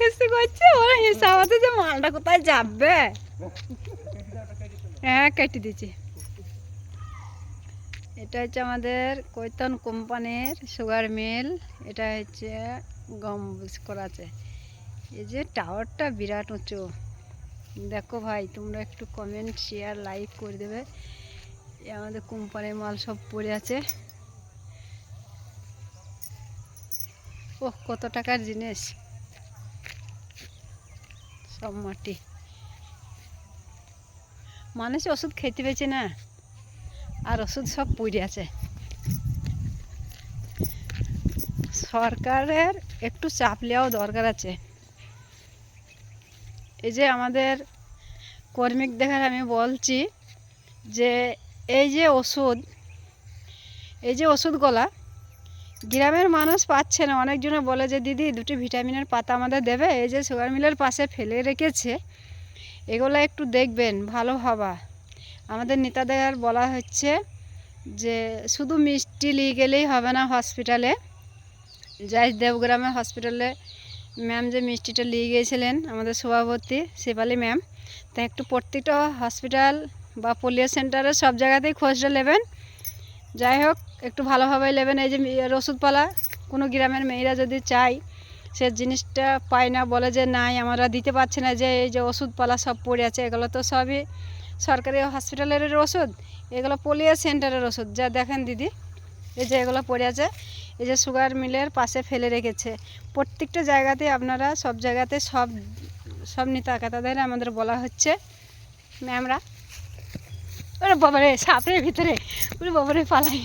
খিস্তি করছে, ওরা হিসাব আছে যে মালটা কোথায় যাবে। হ্যাঁ কেটে দিচ্ছি। এটা হচ্ছে আমাদের কৈতন কোম্পানির সুগার মিল। এটা হচ্ছে গম করা আছে। এই যে টাওয়ারটা বিরাট উঁচু, দেখো ভাই তোমরা একটু কমেন্ট শেয়ার লাইক করে দেবে। আমাদের কোম্পানির মাল সব পড়ে আছে। ওহ কত টাকার জিনিস, সব মাটি। মানুষ ওষুধ খেতে পেয়েছে না, আর ওষুধ সব পড়ে আছে। সরকারের একটু চাপ নেওয়াও দরকার আছে। এই যে আমাদের কর্মিক দেখার আমি বলছি যে এই যে ওষুধগুলা গ্রামের মানুষ পাচ্ছে না। অনেকজনে বলে যে দিদি দুটি ভিটামিনের পাতা আমাদের দেবে, এই যে সুগার মিলের পাশে ফেলে রেখেছে, এগুলো একটু দেখবেন ভালো হবা। আমাদের নেতাদের বলা হচ্ছে যে শুধু মিষ্টি নিয়ে গেলেই হবে না হসপিটালে। যাই দেবগ্রামে হসপিটালে ম্যাম যে মিষ্টিটা নিয়ে গিয়েছিলেন আমাদের সভাপতি শেফালি ম্যাম, তা একটু প্রত্যেকটা হসপিটাল বা পোলিও সেন্টারে সব জায়গাতেই খোঁজটা নেবেন। যাই হোক একটু ভালোভাবে নেবেন। এই যে ওষুধপালা কোনো গ্রামের মেয়েরা যদি চায় সে জিনিসটা পায় না, বলে যে নাই আমরা দিতে পারছি না, যে এই যে ওষুধপালা সব পড়ে আছে, এগুলো তো সবই সরকারি হসপিটালের ওষুধ, এগুলো পোলিও সেন্টারের ওষুধ। যা দেখেন দিদি এই যে এগুলো পড়ে আছে, এই যে সুগার মিলের পাশে ফেলে রেখেছে। প্রত্যেকটা জায়গাতে আপনারা সব জায়গাতে সব নেতা তাদের আমাদের বলা হচ্ছে ম্যামরা। ওরে বাবারে সাপের ভিতরে, ওরে বাবারে পালাই।